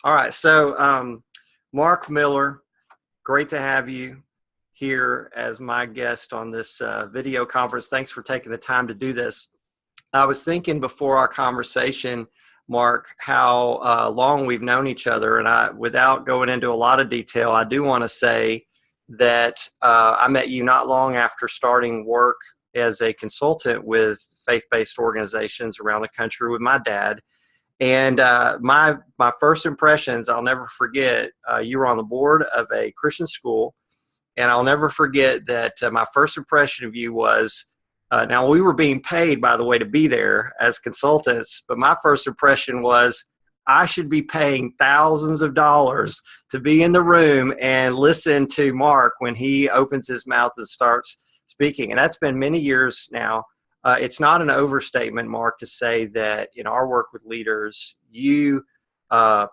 All right. So, Mark Miller, great to have you here as my guest on this video conference. Thanks for taking the time to do this. I was thinking before our conversation, Mark, how long we've known each other. And without going into a lot of detail, I do want to say that I met you not long after starting work as a consultant with faith-based organizations around the country with my dad. And my first impressions, I'll never forget, you were on the board of a Christian school. And I'll never forget that my first impression of you was, now we were being paid, by the way, to be there as consultants. But my first impression was, I should be paying thousands of dollars to be in the room and listen to Mark when he opens his mouth and starts speaking. And that's been many years now. It's not an overstatement, Mark, to say that in our work with leaders, you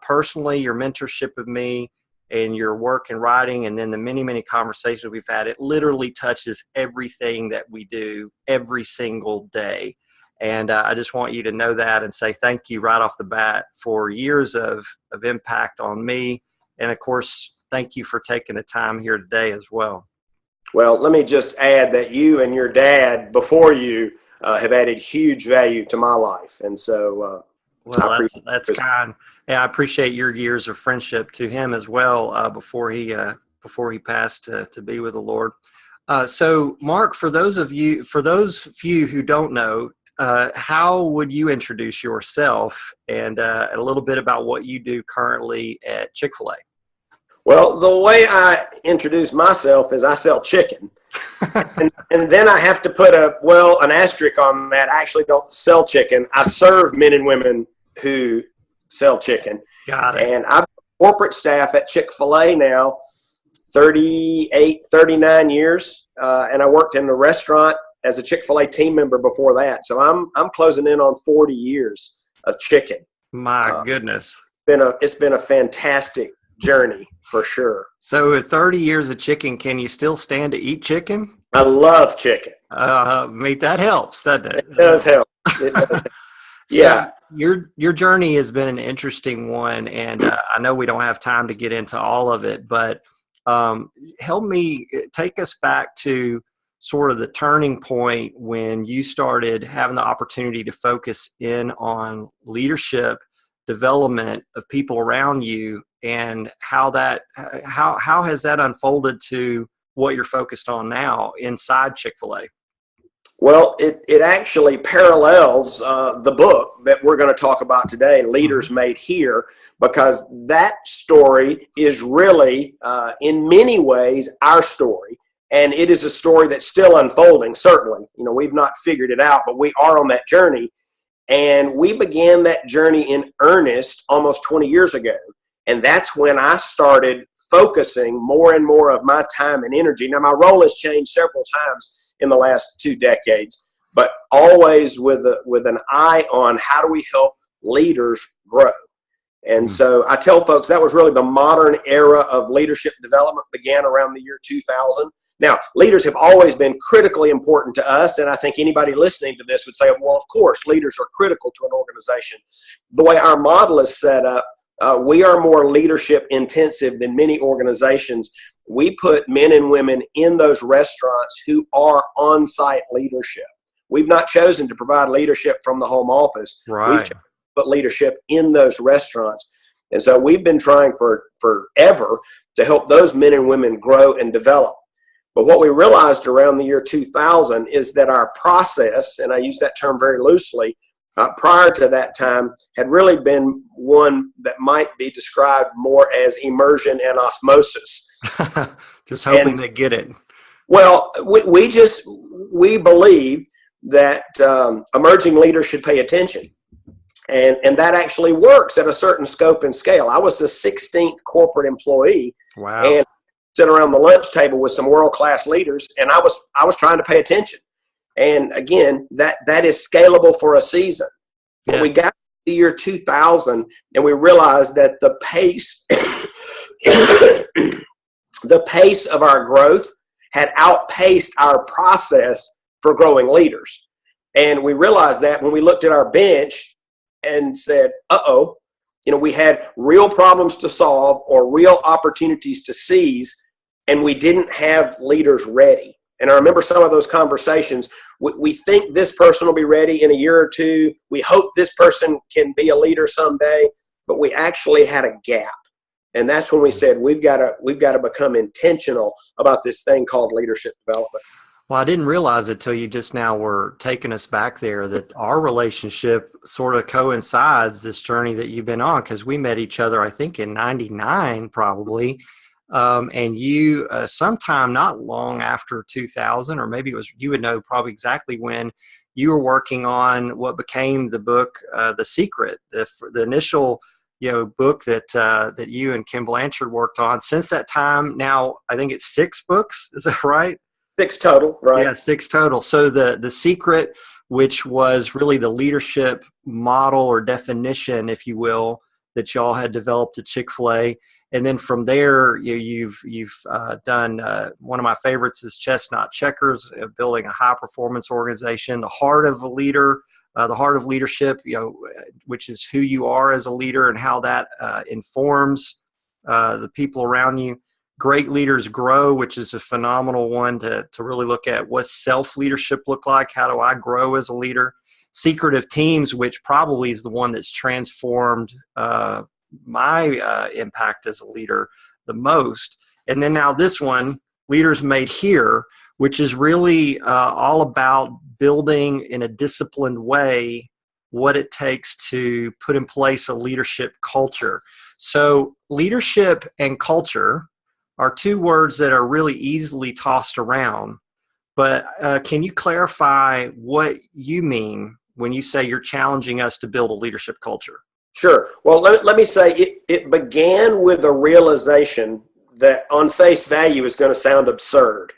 personally, your mentorship of me and your work in writing, and then the many, many conversations we've had, it literally touches everything that we do every single day. And I just want you to know that and say thank you right off the bat for years of impact on me. And of course, thank you for taking the time here today as well. Well, let me just add that you and your dad before you have added huge value to my life. And so, well, that's kind. And I appreciate your years of friendship to him as well before he passed to be with the Lord. So, Mark, for those few who don't know, how would you introduce yourself and a little bit about what you do currently at Chick-fil-A? Well, the way I introduce myself is I sell chicken. and then I have to put an asterisk on that. I actually don't sell chicken. I serve men and women who sell chicken. Got it. And I've corporate staff at Chick-fil-A now 39 years. And I worked in the restaurant as a Chick-fil-A team member before that. So I'm closing in on 40 years of chicken. My goodness. It's been a fantastic journey for sure. So with 30 years of chicken, can you still stand to eat chicken? I love chicken. That helps, doesn't it? It does help. It does help. Yeah. So your journey has been an interesting one, and I know we don't have time to get into all of it, but help me take us back to sort of the turning point when you started having the opportunity to focus in on leadership development of people around you, and how has that unfolded to what you're focused on now inside Chick-fil-A? Well, it actually parallels the book that we're going to talk about today, Leaders Made Here, because that story is really, in many ways, our story. And it is a story that's still unfolding, certainly. You know, we've not figured it out, but we are on that journey. And we began that journey in earnest almost 20 years ago. And that's when I started focusing more and more of my time and energy. Now, my role has changed several times in the last 2 decades, but always with an eye on how do we help leaders grow. And so I tell folks that was really the modern era of leadership development, began around the year 2000. Now, leaders have always been critically important to us, and I think anybody listening to this would say, well, of course, leaders are critical to an organization. The way our model is set up, we are more leadership intensive than many organizations. We put men and women in those restaurants who are on-site leadership. We've not chosen to provide leadership from the home office. Right. We've chosen to put leadership in those restaurants. And so we've been trying forever to help those men and women grow and develop. But what we realized around the year 2000 is that our process, and I use that term very loosely, prior to that time had really been one that might be described more as immersion and osmosis. Just hoping they get it. Well, we believe that emerging leaders should pay attention. And that actually works at a certain scope and scale. I was the 16th corporate employee. Wow. And sit around the lunch table with some world-class leaders, and I was trying to pay attention. And again, that is scalable for a season. Yes. But we got to the year 2000, and we realized that the pace of our growth had outpaced our process for growing leaders. And we realized that when we looked at our bench and said, We had real problems to solve or real opportunities to seize, and we didn't have leaders ready. And I remember some of those conversations. We think this person will be ready in a year or two. We hope this person can be a leader someday, but we actually had a gap. And that's when we said we've got to become intentional about this thing called leadership development. Well, I didn't realize it till you just now were taking us back there that our relationship sort of coincides this journey that you've been on, because we met each other, I think, in '99 probably. And you, sometime not long after 2000, or maybe it was, you would know probably exactly when, you were working on what became the book, The Secret, the initial book that you and Kim Blanchard worked on. Since that time, now I think it's 6 books. Is that right? 6 total, right? Yeah, 6 total. So the Secret, which was really the leadership model or definition, if you will, that y'all had developed at Chick-fil-A. And then from there, you've done one of my favorites is Chestnut Checkers, building a high performance organization, the heart of a leader, the heart of leadership, which is who you are as a leader and how that informs the people around you. Great Leaders Grow, which is a phenomenal one to really look at what self-leadership look like. How do I grow as a leader? Secretive Teams, which probably is the one that's transformed my impact as a leader the most. And then now this one, Leaders Made Here, which is really all about building in a disciplined way what it takes to put in place a leadership culture. So leadership and culture are 2 words that are really easily tossed around. But can you clarify what you mean when you say you're challenging us to build a leadership culture? Sure. Well, let me say it began with a realization that on face value is going to sound absurd.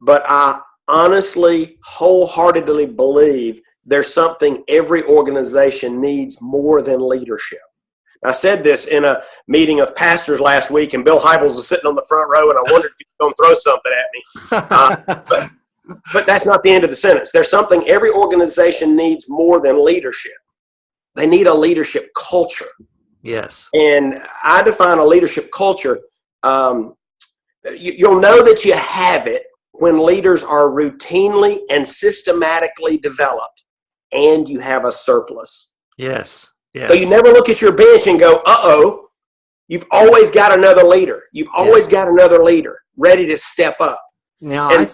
But I honestly, wholeheartedly believe there's something every organization needs more than leadership. I said this in a meeting of pastors last week, and Bill Hybels was sitting on the front row, and I wondered if he was going to throw something at me. But that's not the end of the sentence. There's something every organization needs more than leadership. They need a leadership culture. Yes. And I define a leadership culture. You'll know that you have it when leaders are routinely and systematically developed and you have a surplus. Yes. Yes. So you never look at your bench and go, uh-oh. You've always got another leader. You've always got another leader ready to step up. Now, and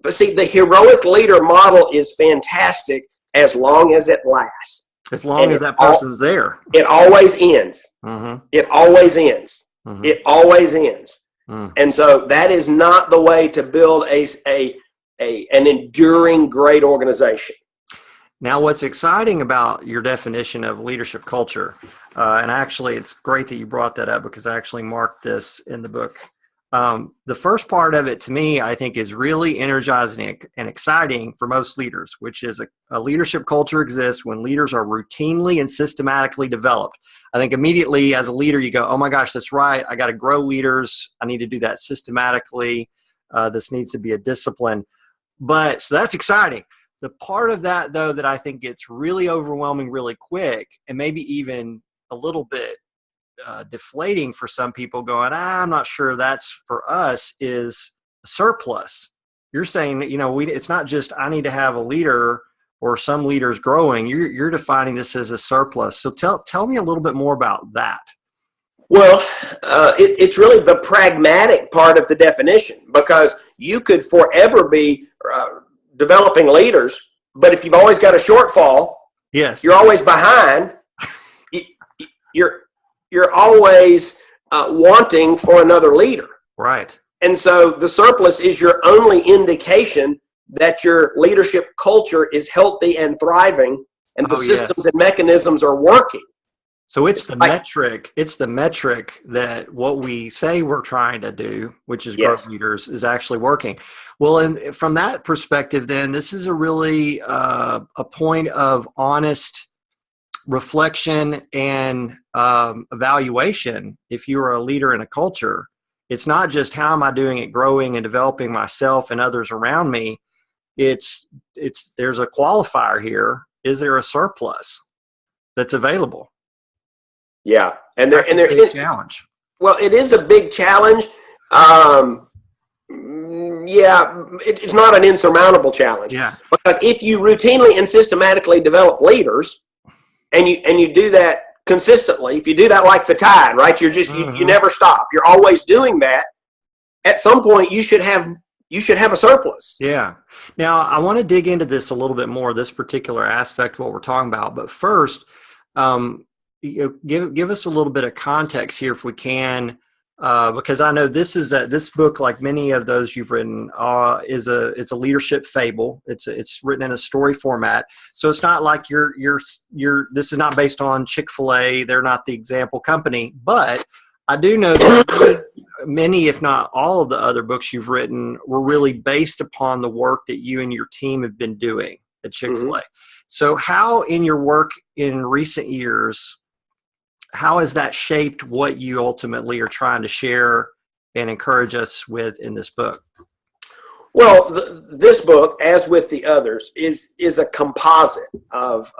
but see, the heroic leader model is fantastic as long as it lasts. As long as that person's there. It always ends. Mm-hmm. It always ends. Mm-hmm. It always ends. Mm. And so that is not the way to build an enduring great organization. Now, what's exciting about your definition of leadership culture, and actually it's great that you brought that up because I actually marked this in the book. The first part of it to me, I think, is really energizing and exciting for most leaders, which is a leadership culture exists when leaders are routinely and systematically developed. I think immediately as a leader, you go, oh my gosh, that's right. I got to grow leaders. I need to do that systematically. This needs to be a discipline. So that's exciting. The part of that, though, that I think gets really overwhelming really quick and maybe even a little bit deflating for some people going, I'm not sure that's for us, is surplus. You're saying that, it's not just I need to have a leader or some leaders growing. You're defining this as a surplus. So tell me a little bit more about that. Well, it's really the pragmatic part of the definition, because you could forever be developing leaders, but if you've always got a shortfall, yes, you're always behind. You're always wanting for another leader. Right. And so the surplus is your only indication that your leadership culture is healthy and thriving and the systems and mechanisms are working. So it's the metric. It's the metric that what we say we're trying to do, which is growth leaders, is actually working. Well, and from that perspective, then this is a really a point of honest reflection and evaluation. If you are a leader in a culture, it's not just how am I doing at growing and developing myself and others around me. It's there's a qualifier here. Is there a surplus that's available? Yeah. That's a big challenge. Well, it is a big challenge. Yeah, it's not an insurmountable challenge. Yeah. Because if you routinely and systematically develop leaders, and you do that consistently, if you do that like the tide, right? You're just you never stop. You're always doing that. At some point, you should have a surplus. Yeah. Now, I want to dig into this a little bit more, this particular aspect of what we're talking about. But first, give us a little bit of context here, if we can, because I know this book, like many of those you've written, it's a leadership fable. It's written in a story format, so it's not like this is not based on Chick-fil-A. They're not the example company, but I do know that many, if not all, of the other books you've written were really based upon the work that you and your team have been doing at Chick-fil-A. So how, in your work in recent years, how has that shaped what you ultimately are trying to share and encourage us with in this book? Well, this book, as with the others, is a composite of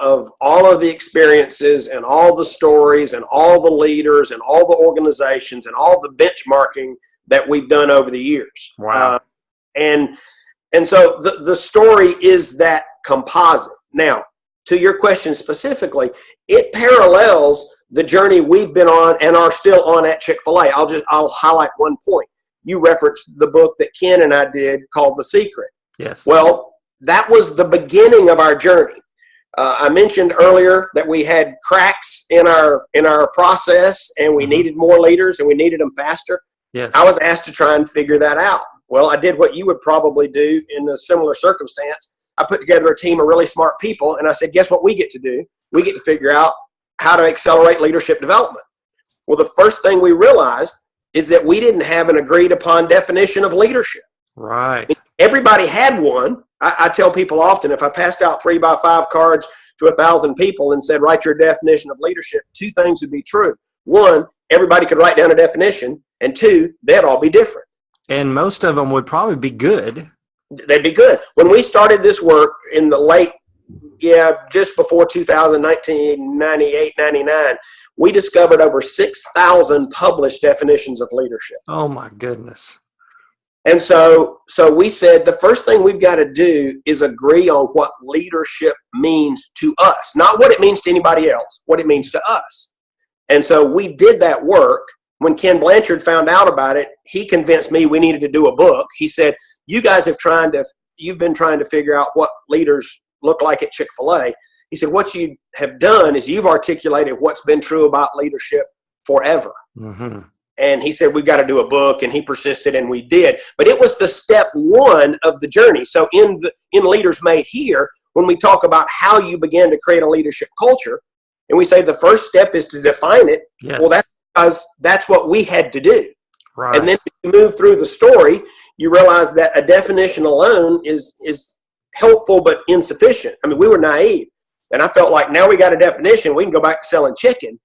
all of the experiences and all the stories and all the leaders and all the organizations and all the benchmarking that we've done over the years. Wow. And so the story is that composite. Now, to your question specifically, it parallels the journey we've been on and are still on at Chick-fil-A. I'll highlight one point. You referenced the book that Ken and I did called The Secret. Yes. Well, that was the beginning of our journey. I mentioned earlier that we had cracks in our process, and we needed more leaders, and we needed them faster. Yes. I was asked to try and figure that out. Well, I did what you would probably do in a similar circumstance. I put together a team of really smart people, and I said, guess what we get to do? We get to figure out how to accelerate leadership development. Well, the first thing we realized is that we didn't have an agreed upon definition of leadership. Right. Everybody had one. I tell people often, if I passed out 3x5 cards to 1,000 people and said, write your definition of leadership, two things would be true. One, everybody could write down a definition, and two, they'd all be different. And most of them would probably be good. They'd be good. When we started this work in the late, just before 2019, 98, 99, we discovered over 6,000 published definitions of leadership. Oh, my goodness. And so we said the first thing we've got to do is agree on what leadership means to us, not what it means to anybody else, what it means to us. And so we did that work. When Ken Blanchard found out about it, he convinced me we needed to do a book. He said, you guys you've been trying to figure out what leaders look like at Chick-fil-A. He said, what you have done is you've articulated what's been true about leadership forever. And he said, we've got to do a book, and he persisted, and we did. But it was the step one of the journey. So in Leaders Made Here, when we talk about how you begin to create a leadership culture, and we say the first step is to define it, well, that's because that's what we had to do. Right. And then if you move through the story, you realize that a definition alone is helpful but insufficient. I mean, we were naive. And I felt like now we got a definition, we can go back to selling chicken.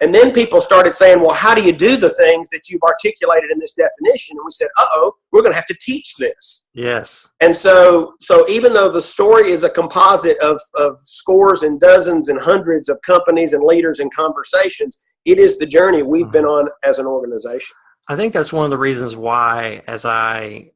And then people started saying, well, how do you do the things that you've articulated in this definition? And we said, we're going to have to teach this. Yes. And so even though the story is a composite of scores and dozens and hundreds of companies and leaders and conversations, it is the journey we've been on as an organization. I think that's one of the reasons why, as I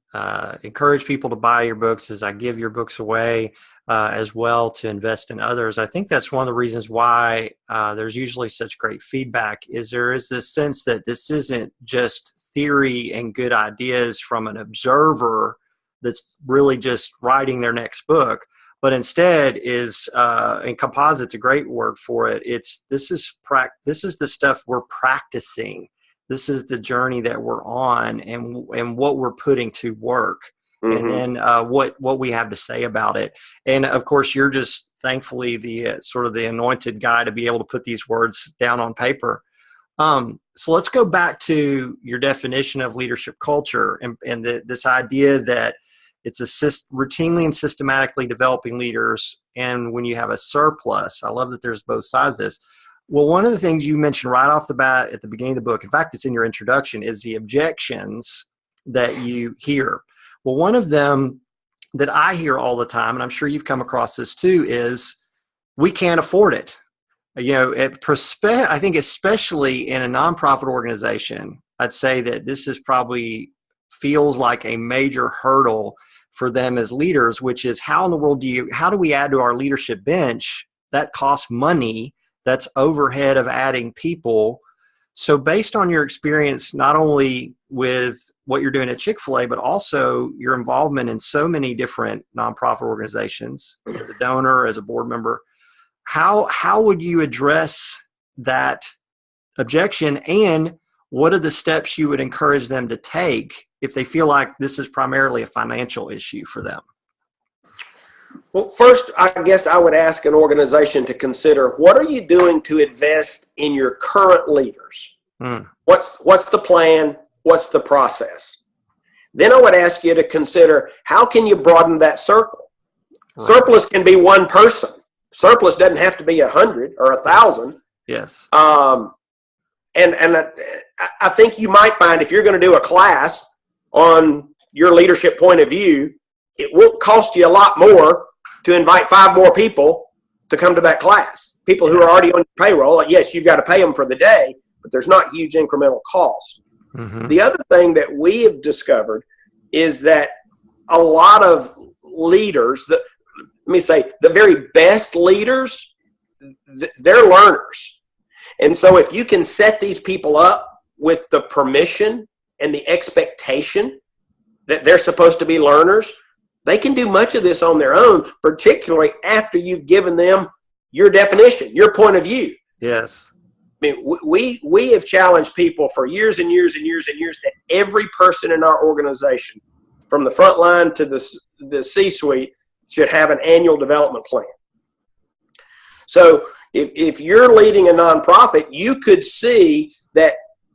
encourage people to buy your books, as I give your books away, as well to invest in others. I think that's one of the reasons why there's usually such great feedback, is there is this sense that this isn't just theory and good ideas from an observer that's really just writing their next book, but instead is, and composite's a great word for it. This is the stuff we're practicing. This is the journey that we're on, and what we're putting to work. And then what we have to say about it. And of course, you're just thankfully the sort of the anointed guy to be able to put these words down on paper. So let's go back to your definition of leadership culture and this idea that it's routinely and systematically developing leaders. And when you have a surplus, I love that there's both sides of this. Well, one of the things you mentioned right off the bat at the beginning of the book, in fact, it's in your introduction, is the objections that you hear. Well, one of them that I hear all the time, and I'm sure you've come across this too, is we can't afford it. I think especially in a nonprofit organization, I'd say that this is probably feels like a major hurdle for them as leaders, which is how in the world how do we add to our leadership bench? That costs money. That's overhead of adding people. So based on your experience, not only with what you're doing at Chick-fil-A, but also your involvement in so many different nonprofit organizations as a donor, as a board member, how would you address that objection, and what are the steps you would encourage them to take if they feel like this is primarily a financial issue for them? Well, first, I guess I would ask an organization to consider, what are you doing to invest in your current leaders? What's the plan? What's the process? Then I would ask you to consider, how can you broaden that circle? Right. Surplus can be one person. Surplus doesn't have to be 100 or 1,000. Yes. And I think you might find, if you're going to do a class on your leadership point of view, it won't cost you a lot more to invite 5 more people to come to that class. People who are already on your payroll. Yes, you've got to pay them for the day, but there's not huge incremental cost. Mm-hmm. The other thing that we have discovered is that a lot of leaders, let me say, the very best leaders, they're learners. And so if you can set these people up with the permission and the expectation that they're supposed to be learners, they can do much of this on their own, particularly after you've given them your definition, your point of view. Yes. I mean, we have challenged people for years and years and years and years that every person in our organization, from the front line to the C-suite, should have an annual development plan. So if you're leading a nonprofit, you could see that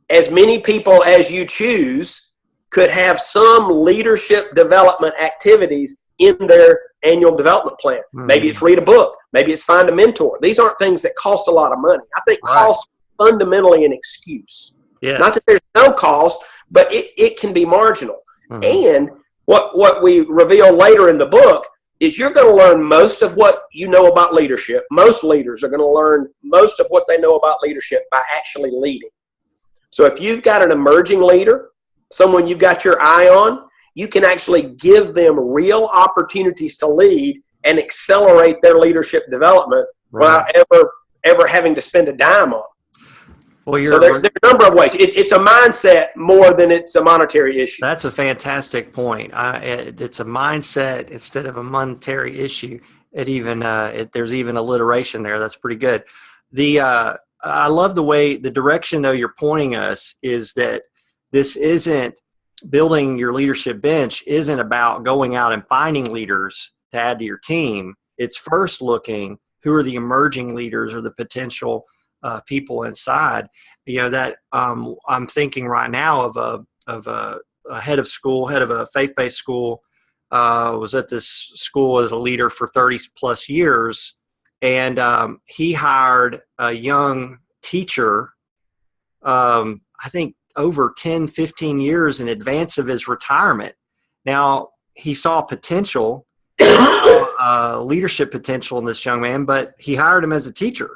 as many people as you choose could have some leadership development activities in their annual development plan. Mm-hmm. Maybe it's read a book. Maybe it's find a mentor. These aren't things that cost a lot of money. I think cost is fundamentally an excuse. Yes. Not that there's no cost, but it can be marginal. Mm-hmm. And what we reveal later in the book is you're going to learn most of what you know about leadership. Most leaders are going to learn most of what they know about leadership by actually leading. So if you've got an emerging leader, someone you've got your eye on, you can actually give them real opportunities to lead and accelerate their leadership development without ever having to spend a dime on them. Well, so there's a number of ways. It's a mindset more than it's a monetary issue. That's a fantastic point. It's a mindset instead of a monetary issue. There's even alliteration there. That's pretty good. I love the direction, though, you're pointing us is that this isn't building your leadership bench isn't about going out and finding leaders to add to your team. It's first looking who are the emerging leaders or the potential people inside. That I'm thinking right now of a head of a faith-based school. Was at this school as a leader for 30 plus years, and he hired a young teacher. I think over 10, 15 years in advance of his retirement. Now, he saw potential, leadership potential in this young man, but he hired him as a teacher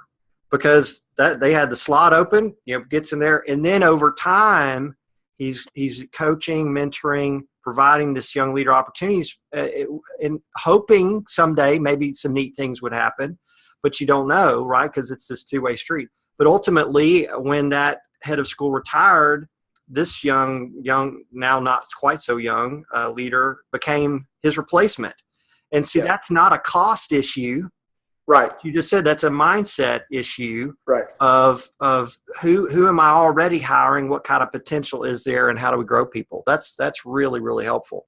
because they had the slot open, gets him there. And then over time, he's coaching, mentoring, providing this young leader opportunities and hoping someday maybe some neat things would happen, but you don't know, right? Because it's this two-way street. But ultimately, when that head of school retired, this young, now not quite so young leader became his replacement. And see, that's not a cost issue. Right. You just said that's a mindset issue. Right. Of who am I already hiring? What kind of potential is there, and how do we grow people? That's really, really helpful.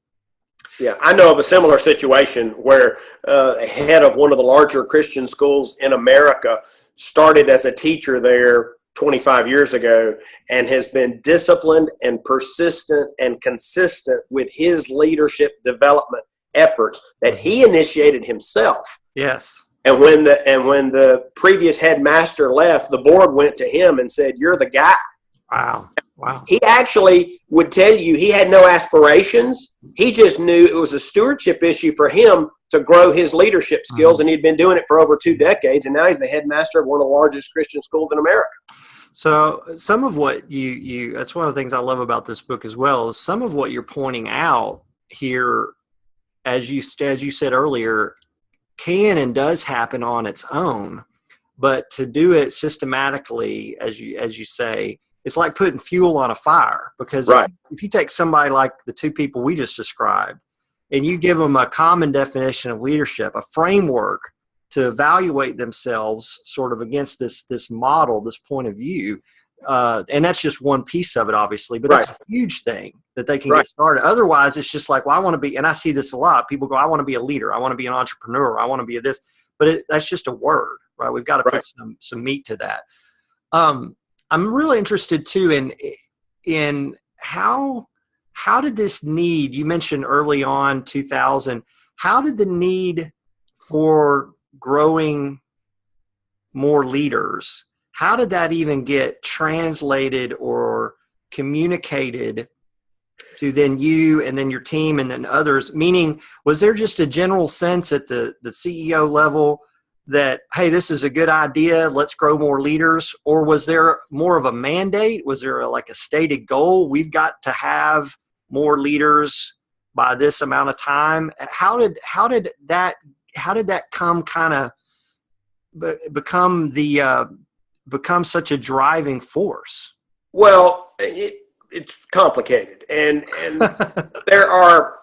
Yeah, I know of a similar situation where a head of one of the larger Christian schools in America started as a teacher there 25 years ago and has been disciplined and persistent and consistent with his leadership development efforts that he initiated himself. Yes. And when the previous headmaster left, the board went to him and said, "You're the guy." Wow. He actually would tell you he had no aspirations. He just knew it was a stewardship issue for him to grow his leadership skills, and he'd been doing it for over 2 decades, and now he's the headmaster of one of the largest Christian schools in America. So some of what you that's one of the things I love about this book as well, is some of what you're pointing out here, as you said earlier, can and does happen on its own, but to do it systematically, as you say, it's like putting fuel on a fire, because if you take somebody like the 2 people we just described, and you give them a common definition of leadership, a framework to evaluate themselves sort of against this model, this point of view. And that's just one piece of it, obviously, but that's a huge thing that they can get started. Otherwise, it's just like, well, I want to be, and I see this a lot. People go, I want to be a leader. I want to be an entrepreneur. I want to be a this, but that's just a word, right? We've got to put some meat to that. I'm really interested too in how did this need, you mentioned early on 2000, how did the need for growing more leaders, how did that even get translated or communicated to then you and then your team and then others? Meaning, was there just a general sense at the CEO level that, hey, this is a good idea, let's grow more leaders? Or was there more of a mandate? Was there like a stated goal? We've got to have more leaders by this amount of time. How did that come kind of become such a driving force? Well, it's complicated, and there are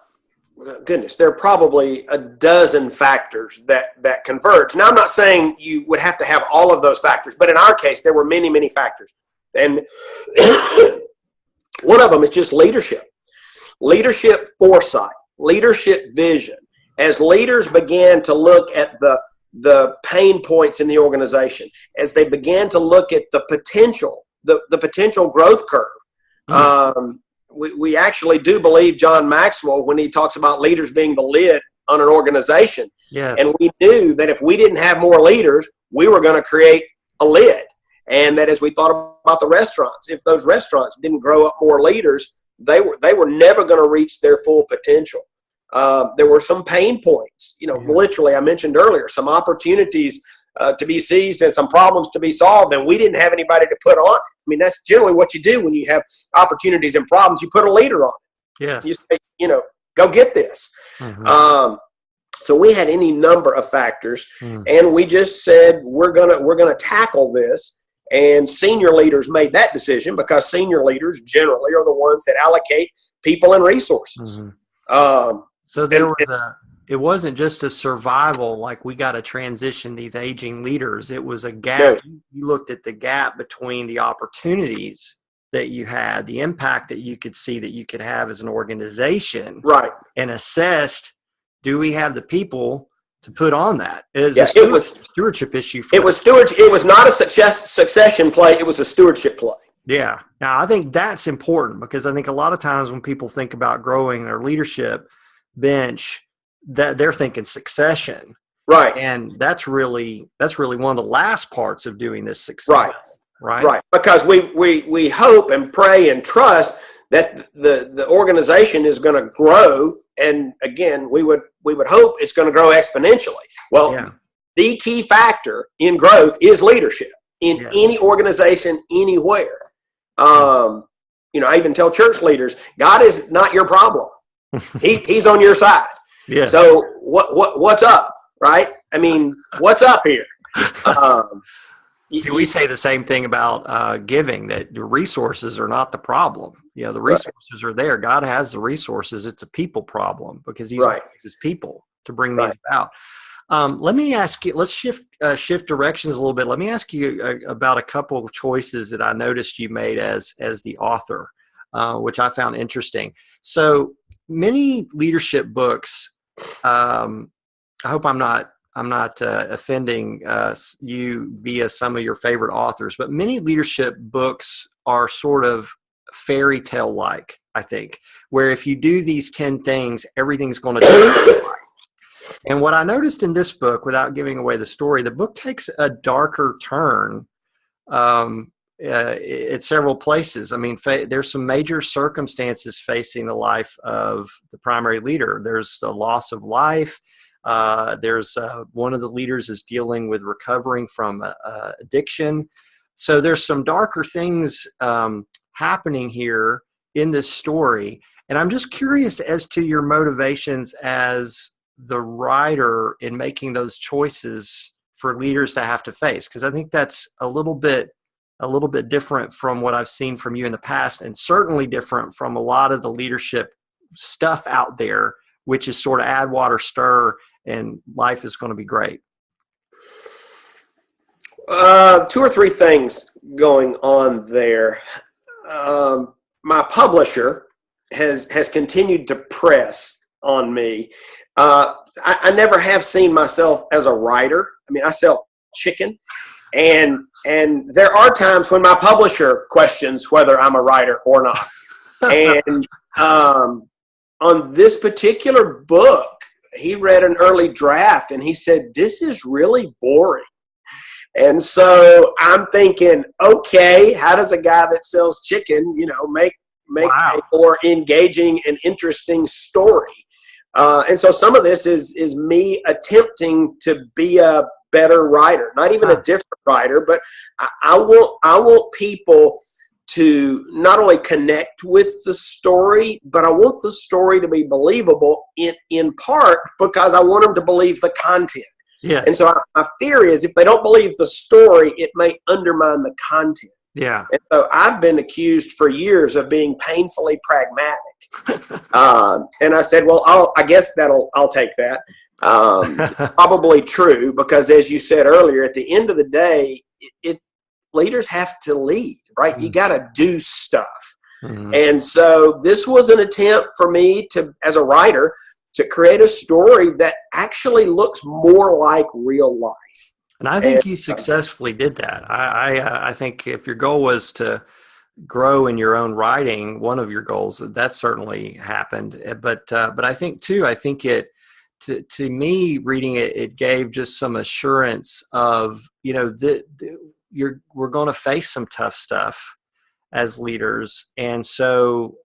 probably a dozen factors that converge. Now, I'm not saying you would have to have all of those factors, but in our case, there were many, many factors, and one of them is just leadership foresight, leadership vision. As leaders began to look at the pain points in the organization, as they began to look at the potential, the potential growth curve. We actually do believe John Maxwell when he talks about leaders being the lid on an organization. Yes. And we knew that if we didn't have more leaders, we were going to create a lid. And that as we thought about the restaurants, if those restaurants didn't grow up more leaders, they were never going to reach their full potential. There were some pain points, literally, I mentioned earlier, some opportunities to be seized and some problems to be solved, and we didn't have anybody to put on. I mean, that's generally what you do when you have opportunities and problems. You put a leader on it. Yes. You say, go get this. Mm-hmm. So we had any number of factors, and we just said we're gonna tackle this. And senior leaders made that decision because senior leaders generally are the ones that allocate people and resources. Mm-hmm. So it wasn't just a survival, like we got to transition these aging leaders. It was a gap. No. You looked at the gap between the opportunities that you had, the impact that you could see that you could have as an organization, right? And assessed, do we have the people to put on that? It was a stewardship issue. It was not a succession play. It was a stewardship play. Yeah. Now, I think that's important because I think a lot of times when people think about growing their leadership bench, that they're thinking succession, right? And that's really one of the last parts of doing this success, right? Because we hope and pray and trust that the organization is going to grow, and again, we would hope it's going to grow exponentially. Well, the key factor in growth is leadership in any organization, anywhere. I even tell church leaders, God is not your problem. He's on your side. Yes. So what's up, right? I mean, what's up here? See, we say the same thing about giving, that the resources are not the problem. The resources are there. God has the resources. It's a people problem because He uses people to bring these about. Let me ask you, let's shift directions a little bit. Let me ask you about a couple of choices that I noticed you made as the author, which I found interesting. So many leadership books, I hope I'm not offending you via some of your favorite authors, but many leadership books are sort of fairy tale like, I think, where if you do these 10 things, everything's going to do right. And what I noticed in this book, without giving away the story, the book takes a darker turn at several places. I mean, there's some major circumstances facing the life of the primary leader. There's the loss of life. There's one of the leaders is dealing with recovering from addiction. So there's some darker things happening here in this story. And I'm just curious as to your motivations as the writer in making those choices for leaders to have to face, because I think that's a little bit different from what I've seen from you in the past, and certainly different from a lot of the leadership stuff out there, which is sort of add water, stir, and life is going to be great. Two or three things going on there. My publisher has continued to press on me. I never have seen myself as a writer. I mean, I sell chicken, and there are times when my publisher questions whether I'm a writer or not. And on this particular book, he read an early draft and he said, "This is really boring." And so I'm thinking, okay, how does a guy that sells chicken, make Wow. a more engaging and interesting story? And so some of this is me attempting to be a better writer, not even a different writer, but I want people to not only connect with the story, but I want the story to be believable in part because I want them to believe the content. Yes. And so my fear is if they don't believe the story, it may undermine the content. Yeah. And so I've been accused for years of being painfully pragmatic. And I said, well, I guess I'll take that. Probably true, because as you said earlier, at the end of the day, leaders have to lead, right? You got to do stuff. Mm-hmm. And so this was an attempt for me to, as a writer, to create a story that actually looks more like real life. And I think you successfully did that. I think if your goal was to grow in your own writing, one of your goals, that certainly happened. But I think too, it, to me, reading it, it gave just some assurance of, we're going to face some tough stuff as leaders. And so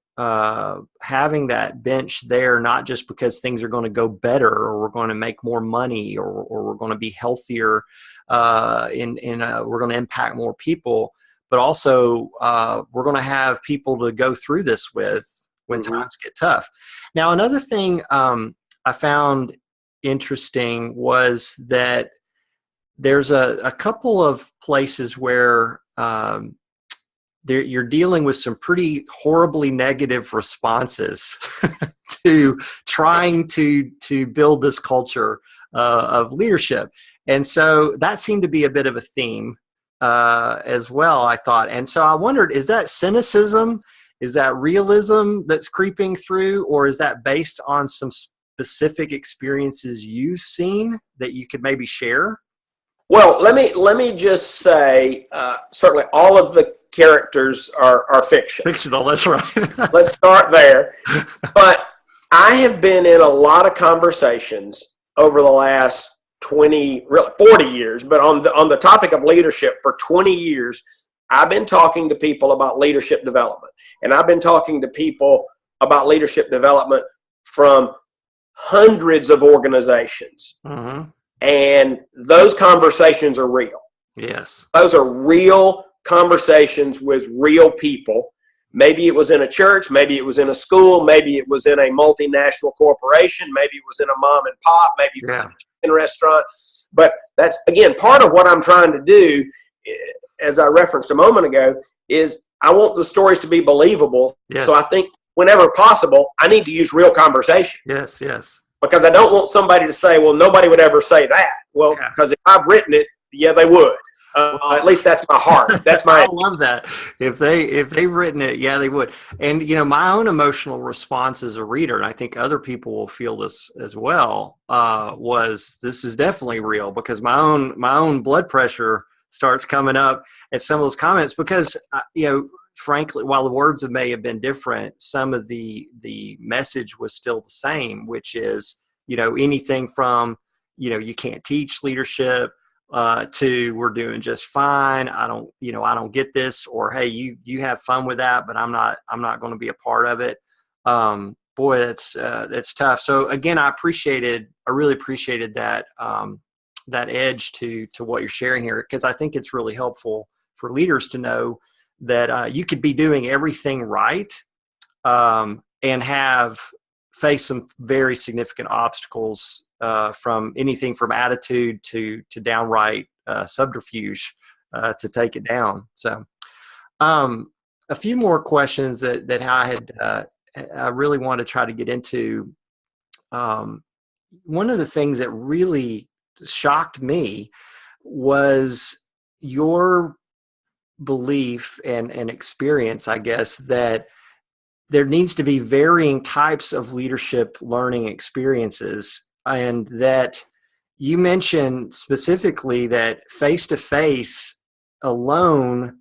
having that bench there, not just because things are going to go better or we're going to make more money or we're going to be healthier, we're going to impact more people, but also we're going to have people to go through this with when times get tough. Now, another thing I found interesting was that there's a couple of places where you're dealing with some pretty horribly negative responses to trying to build this culture of leadership. And so that seemed to be a bit of a theme as well, I thought. And so I wondered, is that cynicism? Is that realism that's creeping through? Or is that based on some specific experiences you've seen that you could maybe share? Well, let me just say, certainly all of the characters are fiction. Fictional, that's right. Let's start there. But I have been in a lot of conversations over the last 40 years, but on the topic of leadership for 20 years, I've been talking to people about leadership development. And I've been talking to people about leadership development from hundreds of organizations. Mm-hmm. And those conversations are real. Yes. Those are real conversations with real people. Maybe it was in a church, maybe it was in a school, maybe it was in a multinational corporation, maybe it was in a mom and pop, maybe it was in a chicken restaurant. But that's, again, part of what I'm trying to do, as I referenced a moment ago, is I want the stories to be believable. Yes. So I think whenever possible, I need to use real conversation. Yes, yes. Because I don't want somebody to say, well, nobody would ever say that. Well, because if I've written it, they would. At least that's my heart. That's my. I love that. If they've written it, they would. And my own emotional response as a reader, and I think other people will feel this as well, was this is definitely real, because my own blood pressure starts coming up at some of those comments, because frankly, while the words may have been different, some of the message was still the same, which is anything from you can't teach leadership. To we're doing just fine. I don't get this, or hey, you have fun with that, but I'm not going to be a part of it. Boy, that's tough. So again, I appreciated really appreciated that that edge to what you're sharing here, because I think it's really helpful for leaders to know that you could be doing everything right and have faced some very significant obstacles from anything from attitude to downright subterfuge to take it down. So a few more questions that I had I really want to try to get into. One of the things that really shocked me was your belief and experience, I guess, that there needs to be varying types of leadership learning experiences, and that you mentioned specifically that face-to-face alone,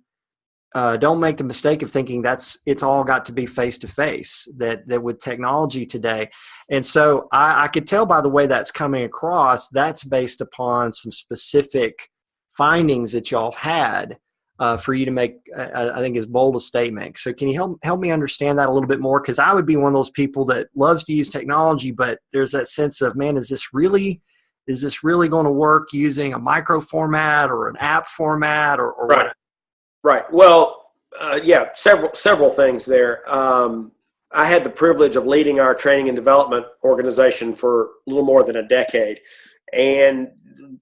don't make the mistake of thinking it's all got to be face-to-face, that with technology today. And so I could tell by the way that's coming across, that's based upon some specific findings that y'all have had for you to make, I think, as bold a statement. So can you help me understand that a little bit more? Because I would be one of those people that loves to use technology, but there's that sense of, man, is this really going to work using a micro format or an app format or right. whatever? Right. Well, yeah, several things there. I had the privilege of leading our training and development organization for a little more than a decade, and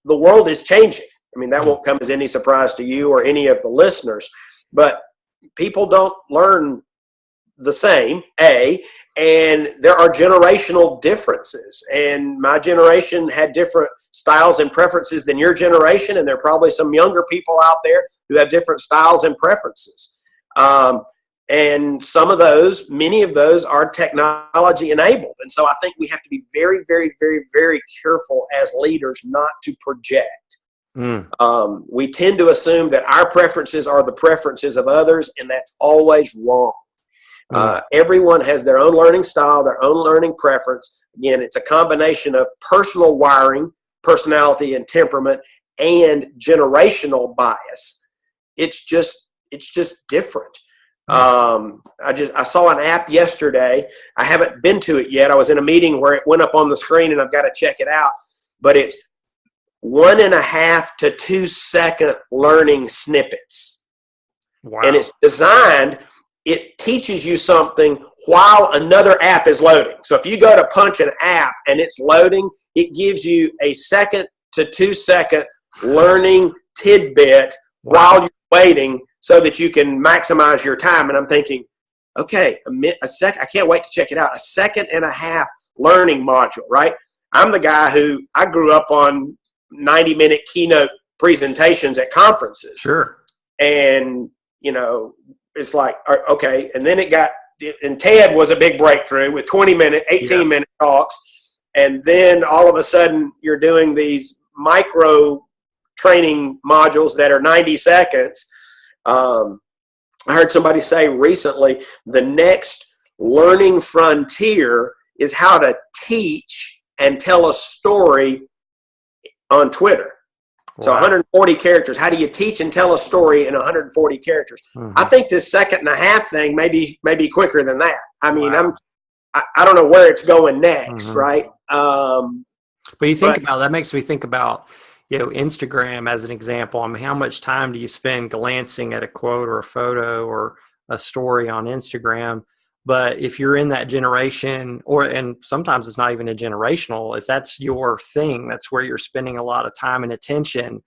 the world is changing. I mean, that won't come as any surprise to you or any of the listeners, but people don't learn the same, and there are generational differences, and my generation had different styles and preferences than your generation, and there are probably some younger people out there who have different styles and preferences. And many of those are technology enabled. And so I think we have to be very, very, very, very careful as leaders not to project. We tend to assume that our preferences are the preferences of others, and that's always wrong. Everyone has their own learning style, their own learning preference. Again, it's a combination of personal wiring, personality and temperament, and generational bias. It's just different. I saw an app yesterday. I haven't been to it yet. I was in a meeting where it went up on the screen, and I've got to check it out. But it's 1.5 to 2 second learning snippets. Wow. And it's designed, it teaches you something while another app is loading. So if you go to punch an app and it's loading, it gives you a 1 to 2 second learning tidbit while you're waiting so that you can maximize your time. And I'm thinking, okay, I can't wait to check it out. 1.5 second learning module, right? I'm the guy who, I grew up on 90-minute keynote presentations at conferences. Sure. And, it's like, okay. And then and TED was a big breakthrough with 20-minute, 18-minute talks. And then all of a sudden you're doing these micro training modules that are 90 seconds. I heard somebody say recently, the next learning frontier is how to teach and tell a story on Twitter. Wow. So 140 characters. How do you teach and tell a story in 140 characters? Mm-hmm. I think this 1.5 second thing may be quicker than that. I mean, wow. I don't know where it's going next, mm-hmm. right? But you think about that makes me think about Instagram as an example. I mean, how much time do you spend glancing at a quote or a photo or a story on Instagram? But if you're in that generation, and sometimes it's not even a generational, if that's your thing, that's where you're spending a lot of time and attention,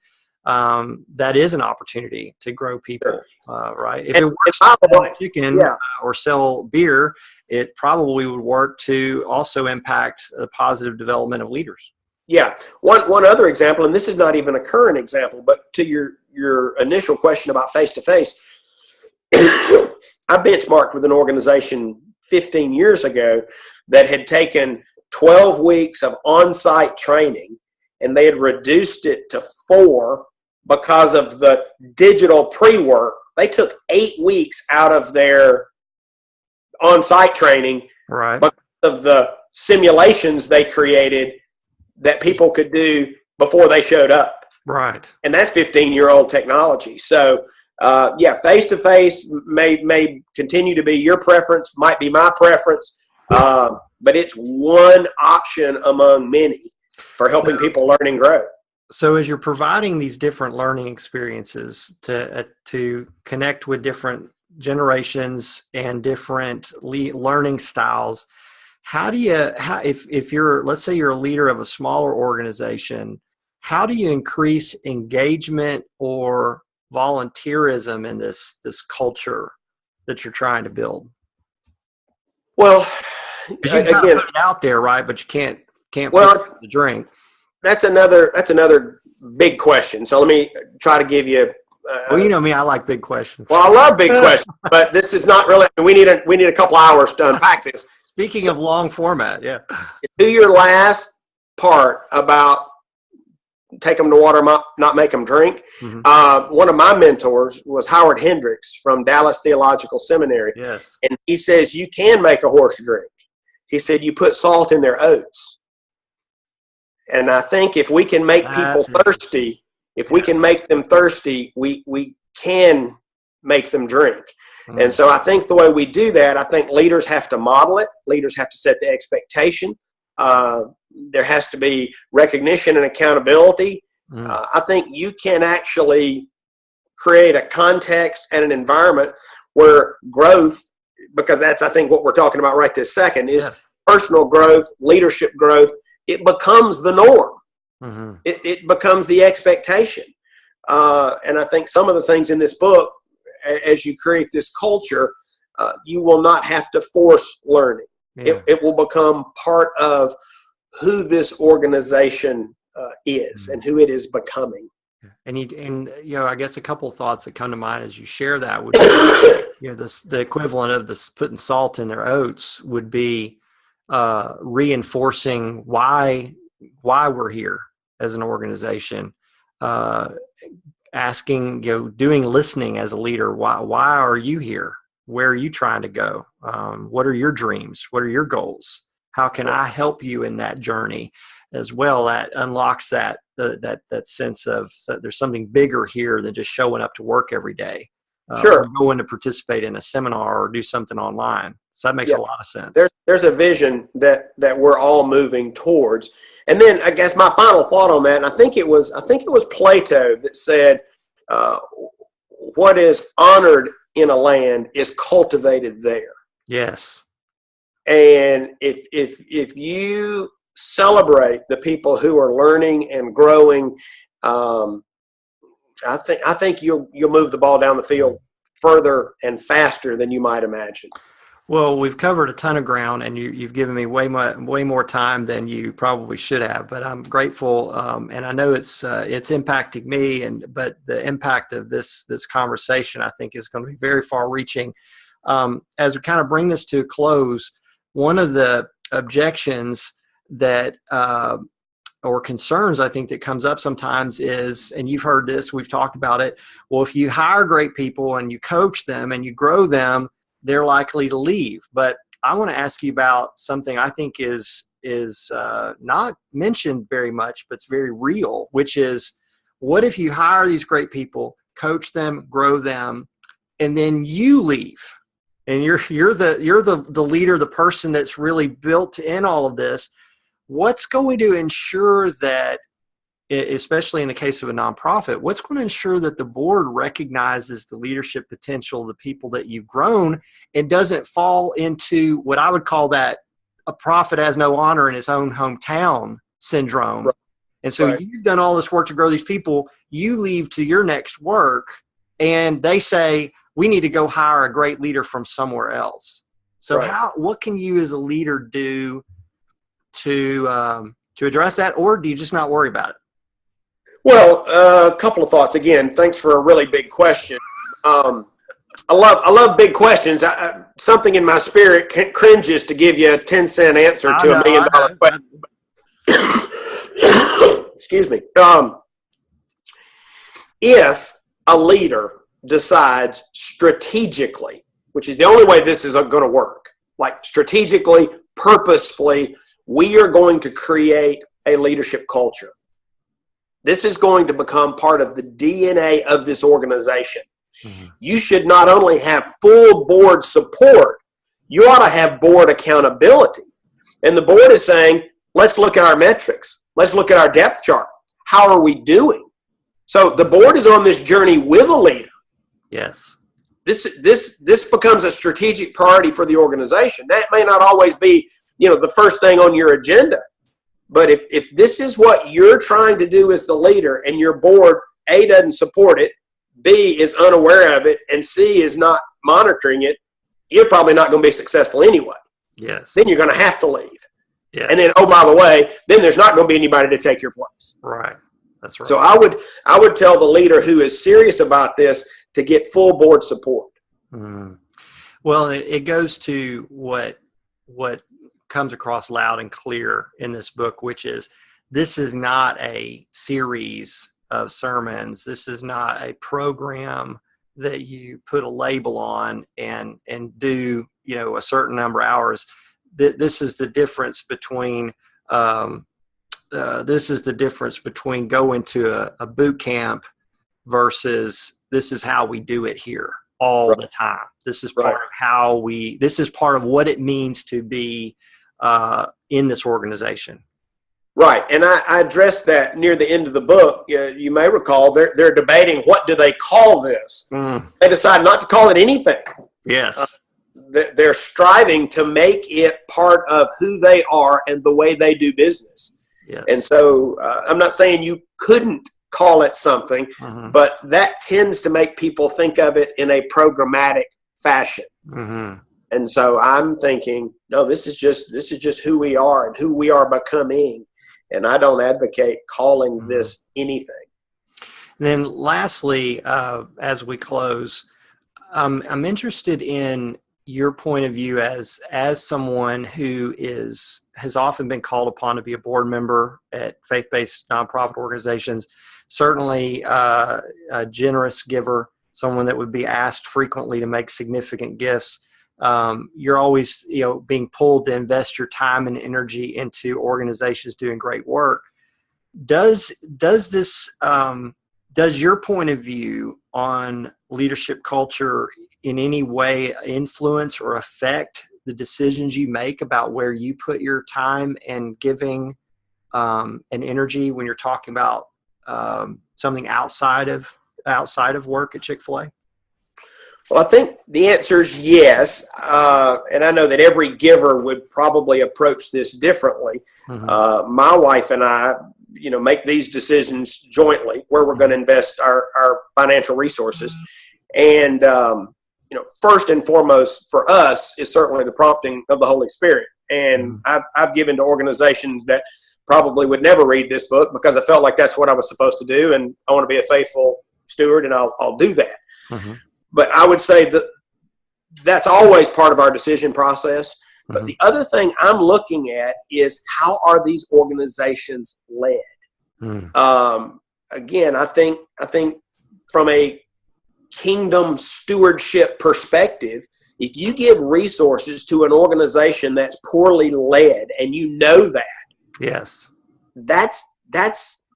that is an opportunity to grow people, right? If it works to sell chicken or sell beer, it probably would work to also impact the positive development of leaders. Yeah. One other example, and this is not even a current example, but to your initial question about face-to-face, I benchmarked with an organization 15 years ago that had taken 12 weeks of on-site training, and they had reduced it to 4 because of the digital pre-work. They took 8 weeks out of their on-site training because of the simulations they created that people could do before they showed up. Right. And that's 15-year-old technology. So, face-to-face may continue to be your preference, might be my preference, but it's one option among many. for helping people learn and grow. So as you're providing these different learning experiences to connect with different generations and different learning styles, if you're, let's say you're a leader of a smaller organization, how do you increase engagement or volunteerism in this culture that you're trying to build? Well, because you can put it out there, right? But you can't well, put the drink. That's another big question. So let me try to give you. Well, you know me, I like big questions. Well, I love big questions, but this is not really. We need a couple hours to unpack this. Speaking of long format, yeah. Do your last part about take them to water, not make them drink. Mm-hmm. One of my mentors was Howard Hendricks from Dallas Theological Seminary. Yes. And he says, you can make a horse drink. He said, you put salt in their oats. And I think if we can make people thirsty, we can make them thirsty, we can make them drink. Mm-hmm. And so I think the way we do that, I think leaders have to model it. Leaders have to set the expectation. There has to be recognition and accountability. Mm. I think you can actually create a context and an environment where growth, because that's, I think, what we're talking about right this second, is personal growth, leadership growth. It becomes the norm. Mm-hmm. It becomes the expectation. And I think some of the things in this book, as you create this culture, you will not have to force learning. Yeah. It will become part of who this organization is and who it is becoming. And I guess a couple of thoughts that come to mind as you share that would be, the equivalent of this putting salt in their oats would be reinforcing why we're here as an organization, asking, doing listening as a leader. Why are you here? Where are you trying to go? What are your dreams? What are your goals? How can I help you in that journey as well? That unlocks that sense of there's something bigger here than just showing up to work every day. Or going to participate in a seminar or do something online. So that makes a lot of sense. There's a vision that we're all moving towards. And then I guess my final thought on that, and I think it was Plato that said, what is honored in a land is cultivated there. Yes. And if you celebrate the people who are learning and growing, I think you'll move the ball down the field further and faster than you might imagine. Well, we've covered a ton of ground, and you've given me way more time than you probably should have. But I'm grateful, and I know it's impacting me. But the impact of this conversation, I think, is going to be very far-reaching. As we kind of bring this to a close, one of the objections that or concerns I think that comes up sometimes is, and you've heard this, we've talked about it. Well, if you hire great people and you coach them and you grow them, they're likely to leave. But I want to ask you about something I think is not mentioned very much, but it's very real, which is, what if you hire these great people, coach them, grow them, and then you leave? And you're the leader, the person that's really built in all of this. What's going to ensure that, especially in the case of a nonprofit, what's going to ensure that the board recognizes the leadership potential of the people that you've grown and doesn't fall into what I would call that a prophet has no honor in his own hometown syndrome? Right. And so you've done all this work to grow these people, you leave to your next work, and they say, we need to go hire a great leader from somewhere else. So what can you as a leader do to address that, or do you just not worry about it? Well, a couple of thoughts. Again, thanks for a really big question. I love big questions. Something in my spirit cringes to give you a 10-cent answer to $1 million question. Excuse me. If a leader decides strategically, which is the only way this is going to work, like strategically, purposefully, we are going to create a leadership culture. This is going to become part of the DNA of this organization. Mm-hmm. You should not only have full board support, you ought to have board accountability. And the board is saying, let's look at our metrics. let's look at our depth chart. How are we doing? So the board is on this journey with a leader. Yes. This becomes a strategic priority for the organization. That may not always be, the first thing on your agenda. But if this is what you're trying to do as the leader and your board, A, doesn't support it, B, is unaware of it, and C, is not monitoring it, you're probably not going to be successful anyway. Yes. Then you're going to have to leave. Yes. And then, oh, by the way, then there's not going to be anybody to take your place. Right. That's right. So I would tell the leader who is serious about this to get full board support. Mm. Well, it goes to what comes across loud and clear in this book, which is this is not a series of sermons. This is not a program that you put a label on and do, a certain number of hours. This is the difference between going to a boot camp versus this is how we do it here all the time. This is part of this is part of what it means to be in this organization. Right. And I addressed that near the end of the book. You may recall they're debating, what do they call this? They decide not to call it anything. Yes. They're striving to make it part of who they are and the way they do business. Yes. And so I'm not saying you couldn't call it something, but that tends to make people think of it in a programmatic fashion. And so I'm thinking, no, this is just who we are and who we are becoming. And I don't advocate calling this anything. And then lastly, as we close, I'm interested in your point of view as someone who has often been called upon to be a board member at faith-based nonprofit organizations, certainly a generous giver, someone that would be asked frequently to make significant gifts. You're always, being pulled to invest your time and energy into organizations doing great work. Does your point of view on leadership culture in any way influence or affect the decisions you make about where you put your time and giving and energy when you're talking about something outside of work at Chick-fil-A? Well, I think the answer is yes. And I know that every giver would probably approach this differently. My wife and I, make these decisions jointly where we're going to invest our financial resources. And, first and foremost for us is certainly the prompting of the Holy Spirit. And I've given to organizations that probably would never read this book because I felt like that's what I was supposed to do. And I want to be a faithful steward, and I'll do that. But I would say that that's always part of our decision process. But the other thing I'm looking at is, how are these organizations led? Again, I think from a kingdom stewardship perspective, if you give resources to an organization that's poorly led, and that, yes, that's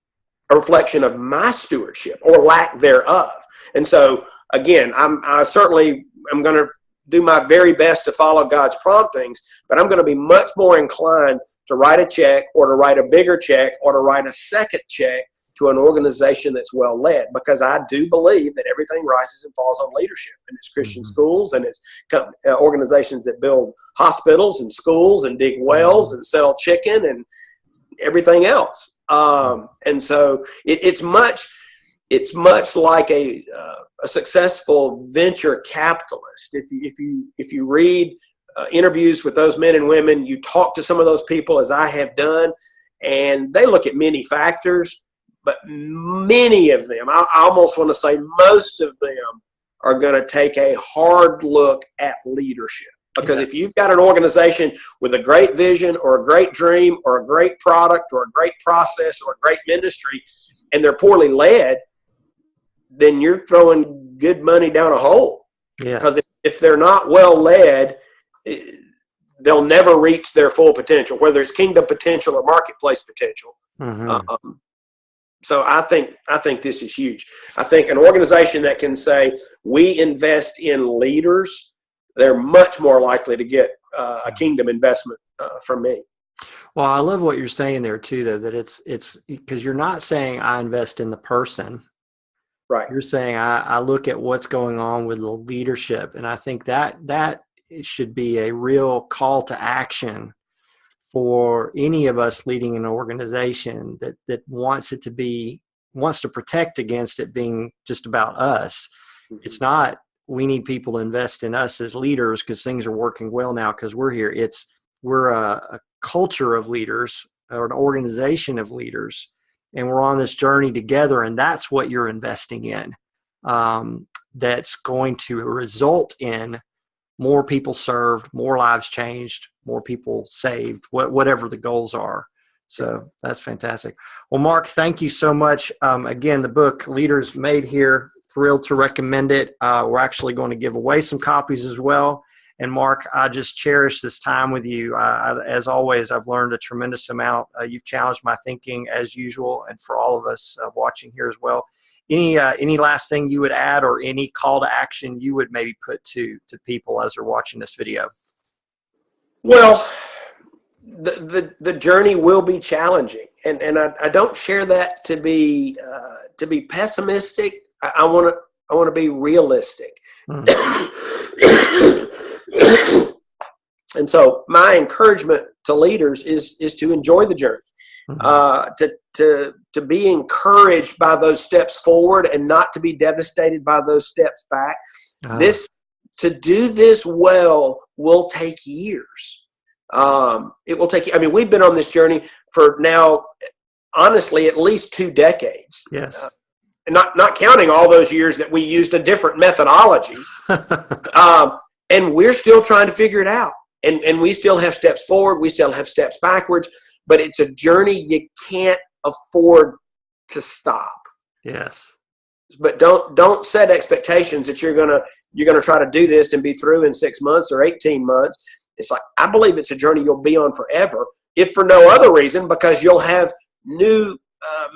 a reflection of my stewardship or lack thereof. And so, again, I certainly am going to do my very best to follow God's promptings, but I'm going to be much more inclined to write a check, or to write a bigger check, or to write a second check to an organization that's well led, because I do believe that everything rises and falls on leadership, and it's Christian schools, and it's organizations that build hospitals and schools and dig wells and sell chicken and everything else. And so it's much like a successful venture capitalist. If you read interviews with those men and women, you talk to some of those people, as I have done, and they look at many factors, but many of them, I almost want to say most of them, are going to take a hard look at leadership. Because if you've got an organization with a great vision, or a great dream, or a great product, or a great process, or a great ministry, and they're poorly led, then you're throwing good money down a hole. Because if they're not well led, they'll never reach their full potential, whether it's kingdom potential or marketplace potential. So I think this is huge. I think an organization that can say, we invest in leaders, they're much more likely to get a kingdom investment from me. Well, I love what you're saying there too, though, that it's because you're not saying I invest in the person. Right. You're saying I look at what's going on with the leadership, and I think that it should be a real call to action for any of us leading an organization that wants to protect against it being just about us. Mm-hmm. It's not, we need people to invest in us as leaders because things are working well now because we're here. We're a culture of leaders or an organization of leaders, and we're on this journey together, and that's what you're investing in. That's going to result in more people served, more lives changed, more people saved, whatever the goals are. So that's fantastic. Well, Mark, thank you so much. Again, the book Leaders Made Here, thrilled to recommend it. We're actually going to give away some copies as well. And Mark, I just cherish this time with you. As always, I've learned a tremendous amount. You've challenged my thinking as usual, and for all of us watching here as well. Any last thing you would add, or any call to action you would maybe put to people as they're watching this video? Well, the journey will be challenging, and I don't share that to be pessimistic. I want to be realistic. And so my encouragement to leaders is to enjoy the journey, to be encouraged by those steps forward and not to be devastated by those steps back. To do this well will take years. It will take, I mean, we've been on this journey for now, honestly, at least 2 decades. Yes. Not counting all those years that we used a different methodology. And we're still trying to figure it out. And we still have steps forward. We still have steps backwards. But it's a journey you can't afford to stop. Yes. But don't set expectations that you're gonna try to do this and be through in 6 months or 18 months. It's like, I believe it's a journey you'll be on forever, if for no other reason, because you'll have new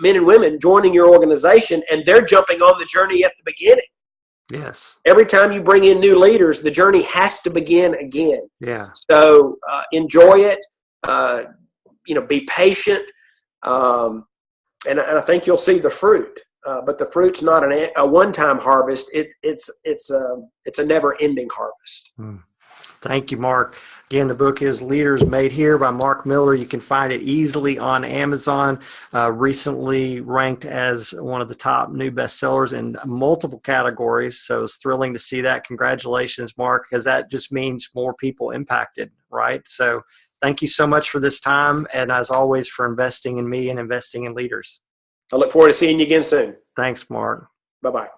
men and women joining your organization, and they're jumping on the journey at the beginning. Yes. Every time you bring in new leaders, the journey has to begin again. Yeah. So enjoy it. Be patient, and I think you'll see the fruit. But the fruit's not a one-time harvest. It's a never-ending harvest. Thank you, Mark. Again, the book is Leaders Made Here by Mark Miller. You can find it easily on Amazon. Recently ranked as one of the top new bestsellers in multiple categories. So it's thrilling to see that. Congratulations, Mark, because that just means more people impacted, right? So thank you so much for this time. And as always, for investing in me and investing in leaders. I look forward to seeing you again soon. Thanks, Mark. Bye-bye.